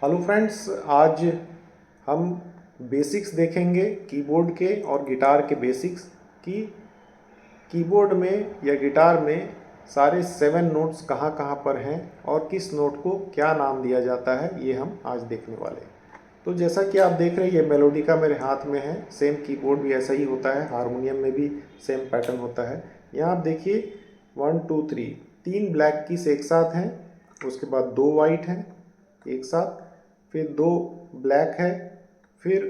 Hello friends, आज हम basics देखेंगे कीबोर्ड के और गिटार के बेसिक्स कि कीबोर्ड में या गिटार में सारे 7 नोट्स कहाँ कहाँ पर हैं और किस नोट को क्या नाम दिया जाता है, ये हम आज देखने वाले हैं। तो जैसा कि आप देख रहे हैं, ये मेलोडिका मेरे हाथ में है। सेम कीबोर्ड भी ऐसा ही होता है, हारमोनियम में भी सेम पैटर्न होता है। यहाँ आप देखिए 1 2 3 3 ब्लैक कीज एक साथ हैं, उसके बाद 2 वाइट हैं एक साथ, फिर 2 ब्लैक है, फिर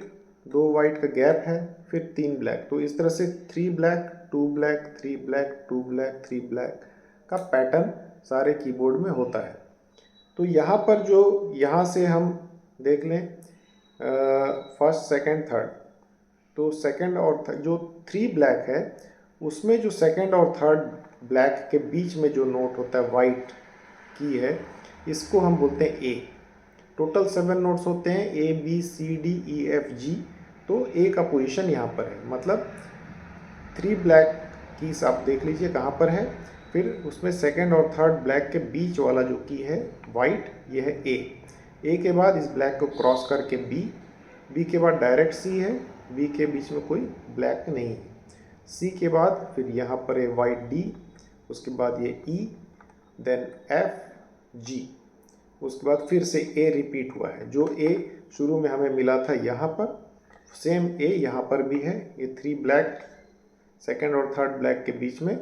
2 वाइट का गैप है, फिर 3 ब्लैक। तो इस तरह से 3 black 2 black 3 black 2 black 3 black का पैटर्न सारे कीबोर्ड में होता है। तो यहाँ पर जो यहाँ से हम देख लें फर्स्ट सेकंड थर्ड, तो सेकंड और जो 3 ब्लैक है उसमें जो सेकंड और थर्ड ब्लैक के बीच में जो नोट होता है वाइट की है, इसको हम बोलते हैं ए। टोटल 7 नोट्स होते हैं, A B C D E F G. तो ए का पोजीशन यहाँ पर है, मतलब 3 ब्लैक कीज आप देख लीजिए कहाँ पर है। फिर उसमें सेकंड और थर्ड ब्लैक के बीच वाला जो की है वाइट, ये है ए। ए के बाद इस ब्लैक को क्रॉस करके बी, बी के बाद डायरेक्ट सी है, बी के बीच में कोई ब्लैक नहीं है। सी के बाद फिर यहाँ पर है वाइट डी, उसके बाद ये ई, देन एफ जी, उसके बाद फिर से ए रिपीट हुआ है। जो ए शुरू में हमें मिला था यहाँ पर, सेम ए यहाँ पर भी है। ये 3 ब्लैक सेकंड और थर्ड ब्लैक के बीच में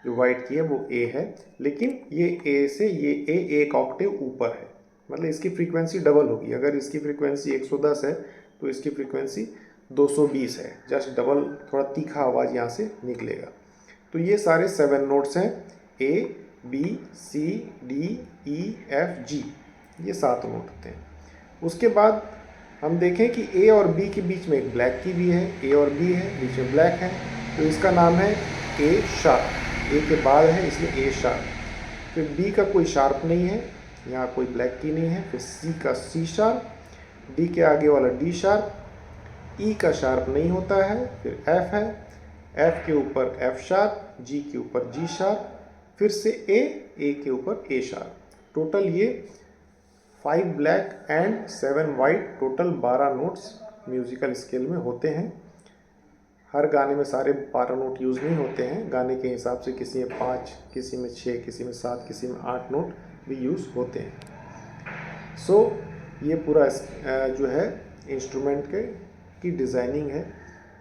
जो वाइट की है वो ए है, लेकिन ये ए से ये ए एक ऑक्टेव ऊपर है, मतलब इसकी फ्रीक्वेंसी डबल होगी। अगर इसकी फ्रीक्वेंसी 110 है तो इसकी फ्रीक्वेंसी 220 है, जस्ट डबल, थोड़ा तीखा आवाज़ यहाँ से निकलेगा। तो ये सारे 7 नोट्स हैं, A B C D E F G, ये 7 नोट होते हैं। उसके बाद हम देखें कि ए और बी के बीच में एक ब्लैक की भी है, ए और बी है, बीच में ब्लैक है, तो इसका नाम है ए शार्प। ए के बाद है इसलिए ए शार्प। फिर बी का कोई शार्प नहीं है, यहाँ कोई ब्लैक की नहीं है। फिर सी का सी शार्प, डी के आगे वाला डी शार्प, ई का शार्प नहीं होता है। फिर एफ है, एफ के ऊपर एफ शार्प, जी के ऊपर जी शार्प, फिर से ए के ऊपर ए शार्प। टोटल ये 5 black and 7 white, total 12 notes musical scale में होते हैं। हर गाने में सारे 12 नोट यूज़ नहीं होते हैं, गाने के हिसाब से किसी में 5, किसी में 6, किसी में 7, किसी में 8 नोट भी यूज़ होते हैं। सो ये पूरा जो है इंस्ट्रूमेंट की डिज़ाइनिंग है।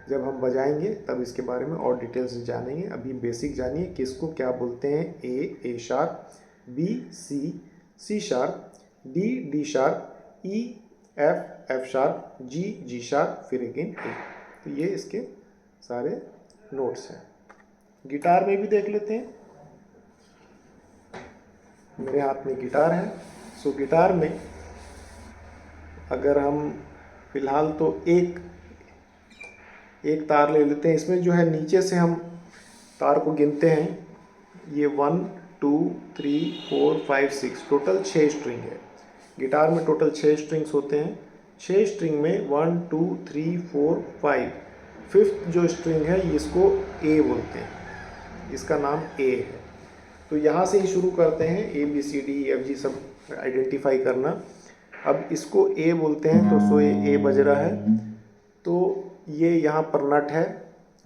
जब हम बजाएंगे तब इसके बारे में और डिटेल से जानेंगे। अभी बेसिक जानिए किसको क्या बोलते हैं। A sharp, B C sharp, D sharp, E F sharp, G sharp, फिर अगेन ए। तो ये इसके सारे नोट्स हैं। गिटार में भी देख लेते हैं। मेरे हाथ में गिटार है। सो गिटार में अगर हम फिलहाल तो एक तार ले लेते हैं। इसमें जो है नीचे से हम तार को गिनते हैं। ये 1 2 3 4 5 6, टोटल 6 स्ट्रिंग है। गिटार में टोटल 6 स्ट्रिंग्स होते हैं। 6 स्ट्रिंग में 1 2 3 4 5, फिफ्थ जो स्ट्रिंग है इसको ए बोलते हैं, इसका नाम ए है। तो यहाँ से ही शुरू करते हैं, A B C D F G सब आइडेंटिफाई करना। अब इसको ए बोलते हैं, तो सो ये ए बज रहा है। तो ये यहाँ पर नट है,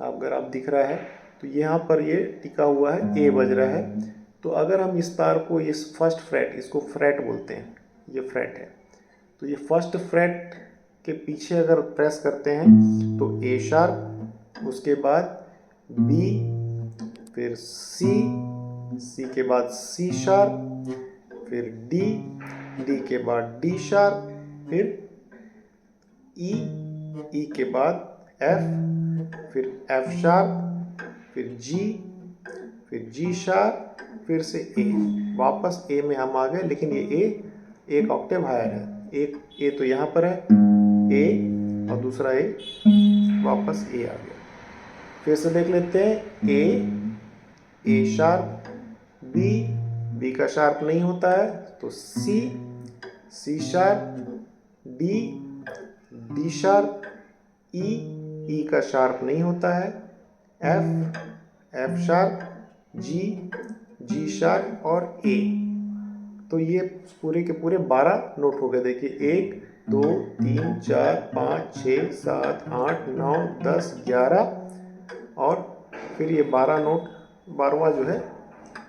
अगर आप दिख रहा है तो यहाँ पर ये टिका हुआ है, ए बज रहा है। तो अगर हम इस तार को, इस फर्स्ट फ्रेट, इसको फ्रेट बोलते हैं, ये फ्रेट है, तो ये फर्स्ट फ्रेट के पीछे अगर प्रेस करते हैं तो ए शार्प, उसके बाद बी, फिर सी के बाद सी शार्प, फिर डी के बाद डी शार्प, फिर ई के बाद एफ, फिर एफ शार्प, फिर जी शार्प, फिर से ए। वापस ए में हम आ गए, लेकिन ये ए एक ऑक्टेव हायर है। एक ए तो यहाँ पर है, ए, और दूसरा ए वापस ए आ गया। फिर से देख लेते हैं, ए शार्प, बी का शार्प नहीं होता है, तो सी शार्प, डी शार्प, ई का शार्प नहीं होता है, एफ शार्प, जी शार्प और ए। तो ये पूरे के पूरे 12 नोट हो गए। देखिए 1 2 3 4 5 6 7 8 9 10 11 और फिर ये 12 नोट, 12वां जो है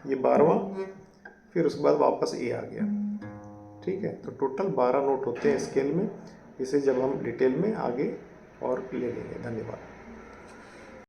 ये 12वां, फिर उसके बाद वापस ए आ गया। ठीक है, तो टोटल 12 नोट होते हैं स्केल में। इसे जब हम डिटेल में आगे और ले लेंगे। धन्यवाद।